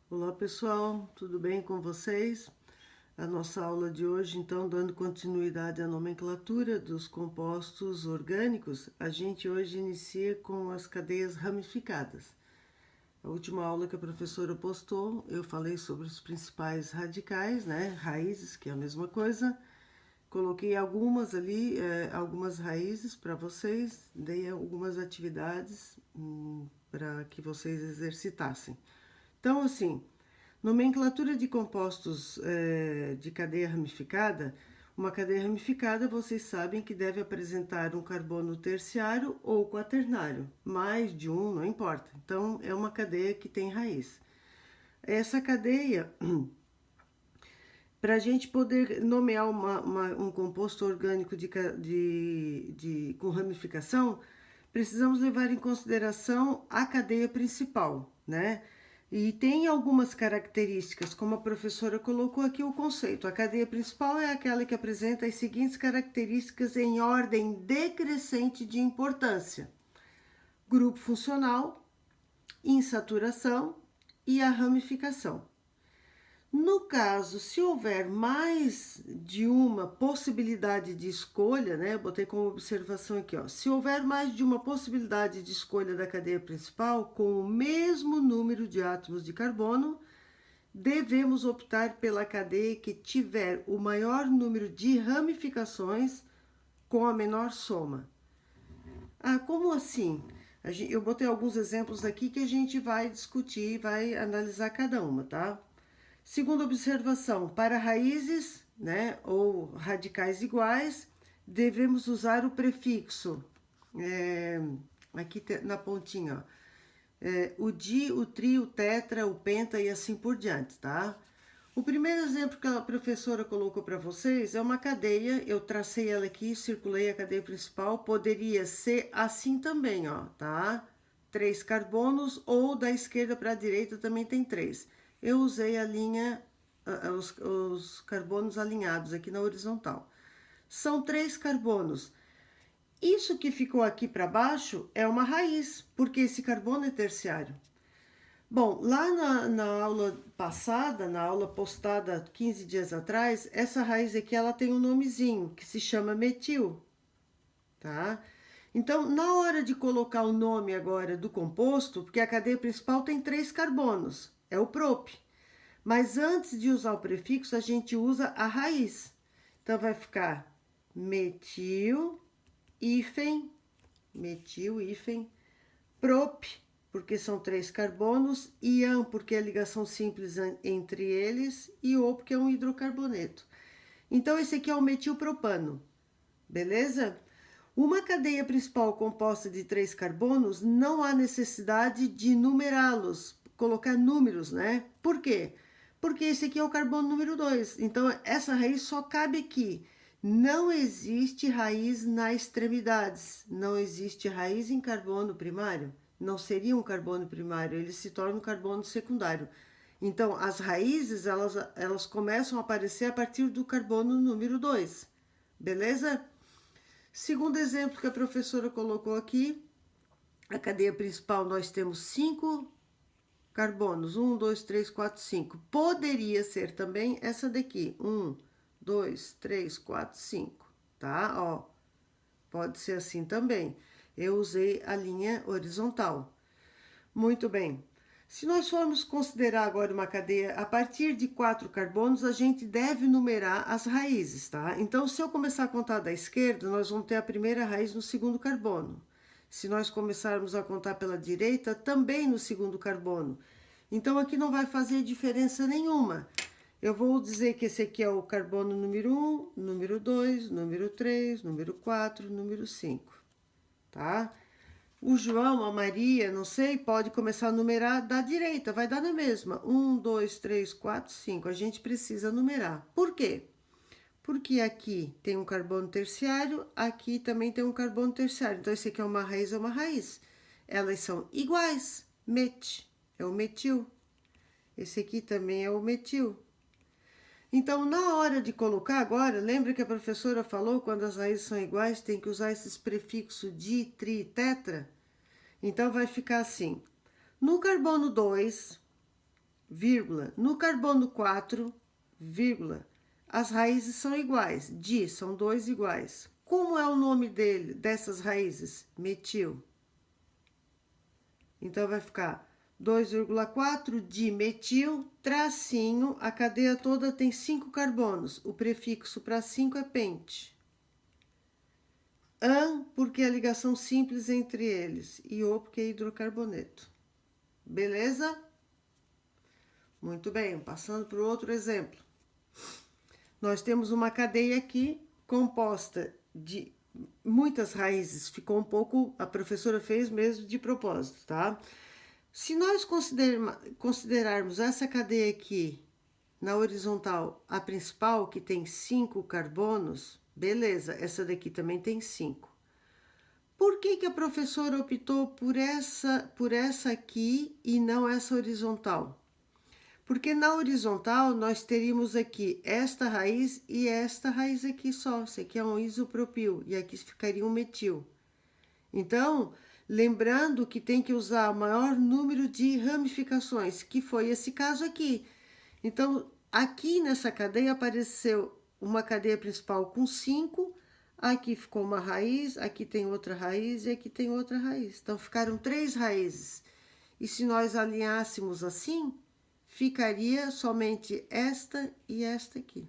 Olá pessoal, tudo bem com vocês? A nossa aula de hoje, então, dando continuidade à nomenclatura dos compostos orgânicos, a gente hoje inicia com as cadeias ramificadas. A última aula que a professora postou, eu falei sobre os principais radicais, né? Raízes, que é a mesma coisa. Coloquei algumas ali, algumas raízes para vocês, dei algumas atividades para que vocês exercitassem. Então, assim, nomenclatura de compostos de cadeia ramificada. Uma cadeia ramificada, vocês sabem que deve apresentar um carbono terciário ou quaternário. Mais de um, não importa. Então, é uma cadeia que tem raiz. Essa cadeia, para a gente poder nomear um composto orgânico com ramificação, precisamos levar em consideração a cadeia principal, né? E tem algumas características, como a professora colocou aqui o conceito. A cadeia principal é aquela que apresenta as seguintes características em ordem decrescente de importância: grupo funcional, insaturação e a ramificação. No caso, se houver mais de uma possibilidade de escolha, né? Botei como observação aqui, ó. Se houver mais de uma possibilidade de escolha da cadeia principal com o mesmo número de átomos de carbono, devemos optar pela cadeia que tiver o maior número de ramificações com a menor soma. Ah, como assim? Eu botei alguns exemplos aqui que a gente vai discutir e vai analisar cada uma, tá? Segunda observação, para raízes, né, ou radicais iguais, devemos usar o prefixo, aqui na pontinha, ó, o di, o tri, o tetra, o penta e assim por diante, tá? O primeiro exemplo que a professora colocou para vocês é uma cadeia, eu tracei ela aqui, circulei a cadeia principal, poderia ser assim também, ó, tá? 3 carbonos, ou da esquerda para a direita também tem 3. Eu usei a linha, os carbonos alinhados aqui na horizontal. São 3 carbonos. Isso que ficou aqui para baixo é uma raiz, porque esse carbono é terciário. Bom, lá na aula passada, na aula postada 15 dias atrás, essa raiz aqui ela tem um nomezinho que se chama metil, tá? Então, na hora de colocar o nome agora do composto, porque a cadeia principal tem 3 carbonos, é o prop. Mas antes de usar o prefixo, a gente usa a raiz. Então, vai ficar metil, hífen, prop, porque são 3 carbonos, ian, porque é a ligação simples entre eles, e o, porque é um hidrocarboneto. Então, esse aqui é o metilpropano, beleza? Uma cadeia principal composta de 3 carbonos, não há necessidade de numerá-los, colocar números, né? Por quê? Porque esse aqui é o carbono número 2. Então, essa raiz só cabe aqui. Não existe raiz nas extremidades. Não existe raiz em carbono primário. Não seria um carbono primário, ele se torna um carbono secundário. Então, as raízes, elas começam a aparecer a partir do carbono número 2. Beleza? Segundo exemplo que a professora colocou aqui, a cadeia principal nós temos 5 carbonos, 1, 2, 3, 4, 5. Poderia ser também essa daqui, 1, 2, 3, 4, 5, tá? Ó, pode ser assim também. Eu usei a linha horizontal. Muito bem. Se nós formos considerar agora uma cadeia a partir de 4 carbonos, a gente deve numerar as raízes, tá? Então, se eu começar a contar da esquerda, nós vamos ter a primeira raiz no segundo carbono. Se nós começarmos a contar pela direita, também no segundo carbono. Então, aqui não vai fazer diferença nenhuma. Eu vou dizer que esse aqui é o carbono número 1, número 2, número 3, número 4, número 5, tá? O João, a Maria, não sei, pode começar a numerar da direita, vai dar na mesma. 1, 2, 3, 4, 5. A gente precisa numerar. Por quê? Porque aqui tem um carbono terciário, aqui também tem um carbono terciário. Então, esse aqui é uma raiz, é uma raiz. Elas são iguais. Met, é o metil. Esse aqui também é o metil. Então, na hora de colocar agora, lembra que a professora falou, quando as raízes são iguais, tem que usar esses prefixos di, tri, tetra? Então, vai ficar assim. No carbono 2, vírgula. No carbono 4, vírgula, as raízes são iguais. São dois iguais. Como é o nome dessas raízes? Metil. Então, vai ficar 2,4 dimetil, tracinho, a cadeia toda tem 5 carbonos. O prefixo para 5 é pente. An, porque é a ligação simples entre eles. E O, porque é hidrocarboneto. Beleza? Muito bem, passando para o outro exemplo. Nós temos uma cadeia aqui composta de muitas raízes. Ficou um pouco, a professora fez mesmo de propósito, tá? Se nós considerarmos essa cadeia aqui na horizontal, a principal, que tem 5 carbonos, beleza, essa daqui também tem 5. Por que a professora optou por essa aqui e não essa horizontal? Porque na horizontal nós teríamos aqui esta raiz e esta raiz aqui só. Isso aqui é um isopropil e aqui ficaria um metil. Então, lembrando que tem que usar o maior número de ramificações, que foi esse caso aqui. Então, aqui nessa cadeia apareceu uma cadeia principal com 5, aqui ficou uma raiz, aqui tem outra raiz e aqui tem outra raiz. Então, ficaram 3 raízes. E se nós alinhássemos assim, ficaria somente esta e esta aqui.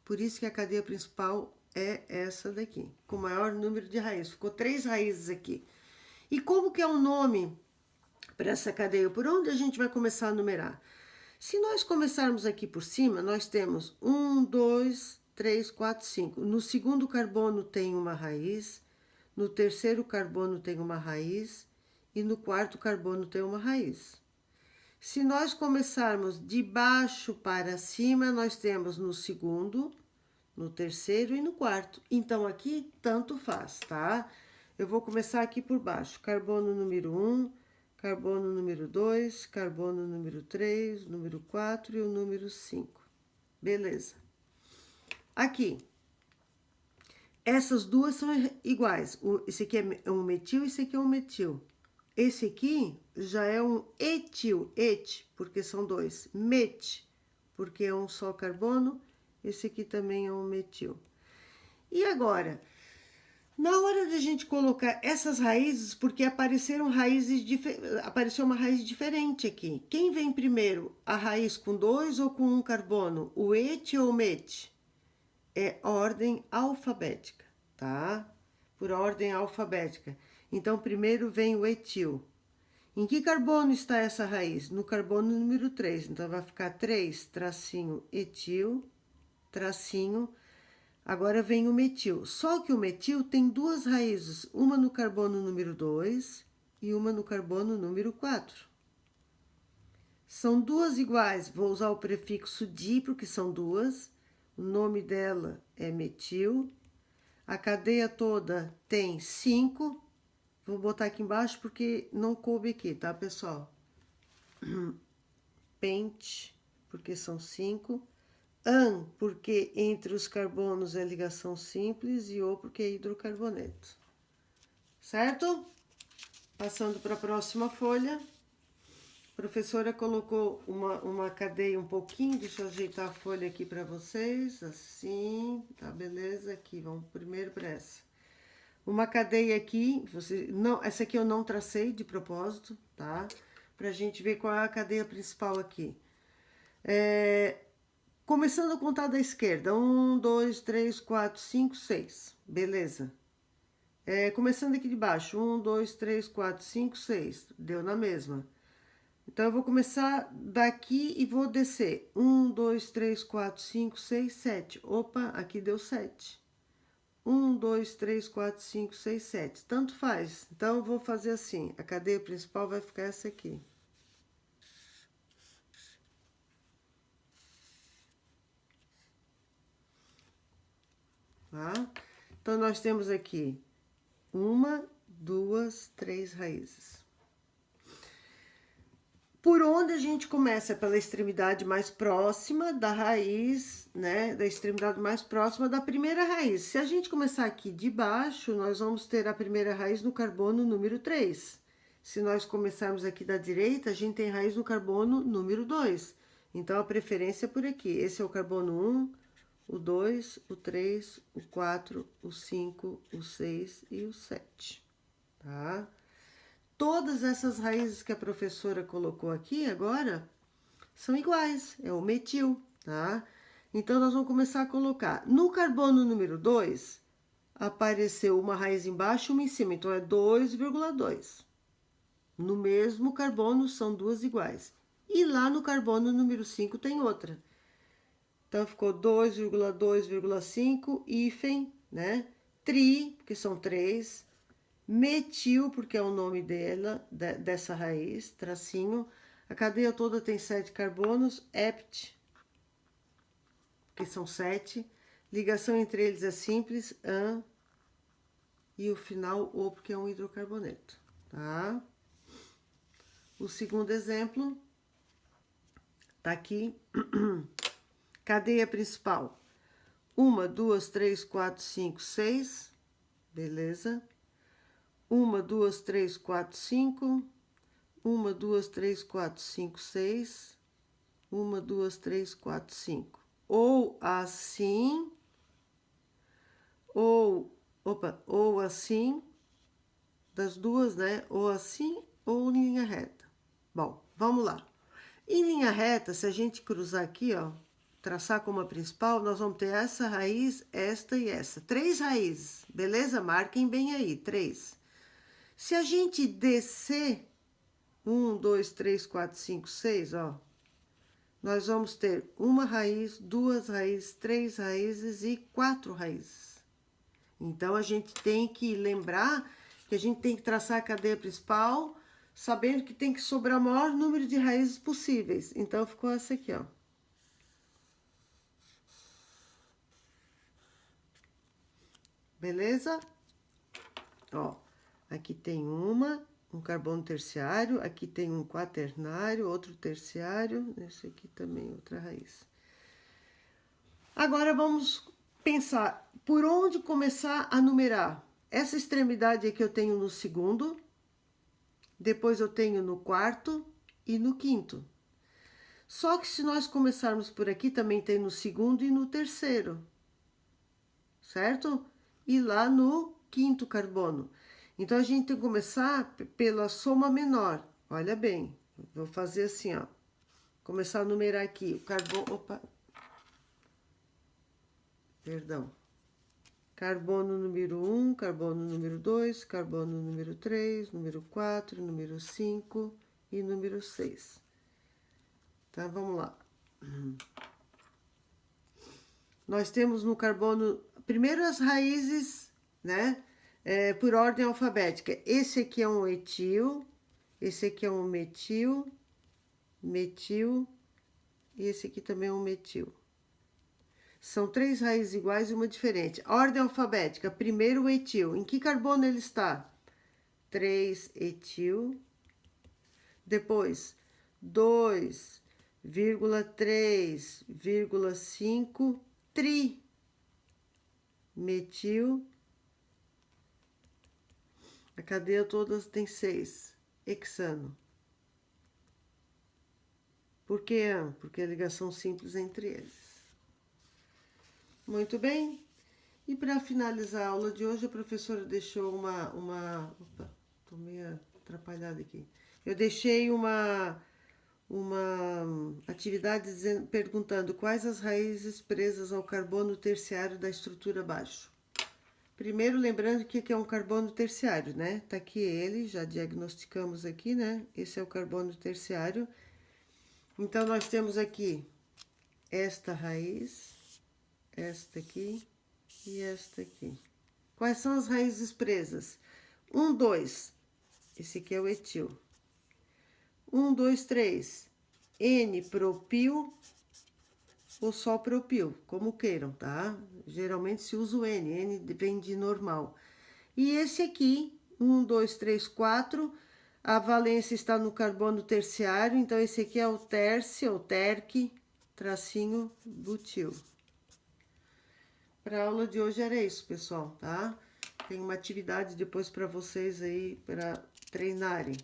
Por isso que a cadeia principal é essa daqui, com o maior número de raízes. Ficou 3 raízes aqui. E como que é o nome para essa cadeia? Por onde a gente vai começar a numerar? Se nós começarmos aqui por cima, nós temos 1, 2, 3, 4, 5. No segundo carbono tem uma raiz, no terceiro carbono tem uma raiz e no quarto carbono tem uma raiz. Se nós começarmos de baixo para cima, nós temos no segundo, no terceiro e no quarto. Então, aqui, tanto faz, tá? Eu vou começar aqui por baixo. Carbono número 1, carbono número 2, carbono número 3, número 4 e o número 5. Beleza. Aqui, essas duas são iguais. Esse aqui é um metil e esse aqui é um metil. Esse aqui já é um etil, porque são 2. Met, porque é um só carbono. Esse aqui também é um metil. E agora, na hora de a gente colocar essas raízes, porque apareceu uma raiz diferente aqui. Quem vem primeiro? A raiz com 2 ou com 1 carbono? O et ou o met? É ordem alfabética, tá? Por ordem alfabética. Então, primeiro vem o etil. Em que carbono está essa raiz? No carbono número 3. Então, vai ficar 3, tracinho, etil, tracinho. Agora vem o metil. Só que o metil tem 2 raízes. Uma no carbono número 2 e uma no carbono número 4. São 2 iguais. Vou usar o prefixo di, porque são 2. O nome dela é metil. A cadeia toda tem 5. Vou botar aqui embaixo porque não coube aqui, tá, pessoal? Pente, porque são 5. An, porque entre os carbonos é ligação simples. E O, porque é hidrocarboneto. Certo? Passando para a próxima folha. A professora colocou uma cadeia um pouquinho. Deixa eu ajeitar a folha aqui para vocês. Assim, tá, beleza? Aqui, vamos primeiro para essa. Uma cadeia aqui, essa aqui eu não tracei de propósito, tá? Pra gente ver qual é a cadeia principal aqui. Começando a contar da esquerda, 1, 2, 3, 4, 5, 6, beleza. Começando aqui de baixo, 1, 2, 3, 4, 5, 6, deu na mesma. Então, eu vou começar daqui e vou descer, 1, 2, 3, 4, 5, 6, 7. Opa, aqui deu 7. 1, 2, 3, 4, 5, 6, 7. Tanto faz. Então, eu vou fazer assim. A cadeia principal vai ficar essa aqui. Tá? Então, nós temos aqui 1, 2, 3 raízes. Por onde a gente começa? Pela extremidade mais próxima da raiz, né? Da extremidade mais próxima da primeira raiz. Se a gente começar aqui de baixo, nós vamos ter a primeira raiz no carbono número 3. se nós começarmos aqui da direita, a gente tem raiz no carbono número 2. Então, a preferência é por aqui. Esse é o carbono 1, o 2, o 3, o 4, o 5, o 6 e o 7, tá? Todas essas raízes que a professora colocou aqui agora são iguais, é o metil, tá? Então, nós vamos começar a colocar. No carbono número 2, apareceu uma raiz embaixo e uma em cima, então é 2,2. No mesmo carbono são duas iguais. E lá no carbono número 5 tem outra. Então ficou 2,2,5, hífen, né? Tri, porque são 3. Metil, porque é o nome dela, dessa raiz, tracinho. A cadeia toda tem 7 carbonos. Hept, porque são 7. Ligação entre eles é simples, an. E o final, o, porque é um hidrocarboneto, tá? O segundo exemplo tá aqui. Cadeia principal. 1, 2, 3, 4, 5, 6. Beleza. 1, 2, 3, 4, 5. 1, 2, 3, 4, 5, 6. 1, 2, 3, 4, 5. Ou assim, ou assim, das duas, né? Ou assim, ou em linha reta. Bom, vamos lá. Em linha reta, se a gente cruzar aqui, ó, traçar como a principal, nós vamos ter essa raiz, esta e essa. 3 raízes, beleza? Marquem bem aí, 3. Se a gente descer 1, 2, 3, 4, 5, 6, ó, nós vamos ter uma raiz, 2 raízes, 3 raízes e 4 raízes. Então, a gente tem que lembrar que a gente tem que traçar a cadeia principal, sabendo que tem que sobrar o maior número de raízes possíveis. Então, ficou essa aqui, ó. Beleza? Ó, aqui tem um carbono terciário, aqui tem um quaternário, outro terciário, esse aqui também, outra raiz. Agora, vamos pensar por onde começar a numerar. Essa extremidade aqui eu tenho no segundo, depois eu tenho no quarto e no quinto. Só que se nós começarmos por aqui, também tem no segundo e no terceiro, certo? E lá no quinto carbono. Então, a gente tem que começar pela soma menor. Olha bem, vou fazer assim, ó. Começar a numerar aqui o carbono... Opa! Perdão. Carbono número 1, carbono número 2, carbono número 3, número 4, número 5 e número 6. Tá, vamos lá. Nós temos no carbono, primeiro as raízes, né, por ordem alfabética. Esse aqui é um etil, esse aqui é um metil, metil, e esse aqui também é um metil. São 3 raízes iguais e uma diferente. Ordem alfabética, primeiro o etil. Em que carbono ele está? 3 etil. Depois, 2,3,5 trimetil. A cadeia toda tem 6. Hexano. Por que? Porque é a ligação simples entre eles. Muito bem. E para finalizar a aula de hoje, a professora deixou opa, tô meio atrapalhada aqui. Eu deixei uma atividade perguntando quais as raízes presas ao carbono terciário da estrutura abaixo. Primeiro, lembrando que é um carbono terciário, né? Tá aqui ele, já diagnosticamos aqui, né? Esse é o carbono terciário. Então, nós temos aqui esta raiz, esta aqui e esta aqui. Quais são as raízes presas? 1, 2. Esse aqui é o etil. 1, 2, 3. N-propil ou só propil, como queiram, tá? Geralmente se usa o N. N vem de normal. E esse aqui, 1, 2, 3, 4. A valência está no carbono terciário. Então, esse aqui é o tércio, ou terc, tracinho, butil. Para a aula de hoje era isso, pessoal, tá? Tem uma atividade depois para vocês aí, para treinarem.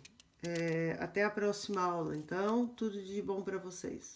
Até a próxima aula, então, tudo de bom para vocês.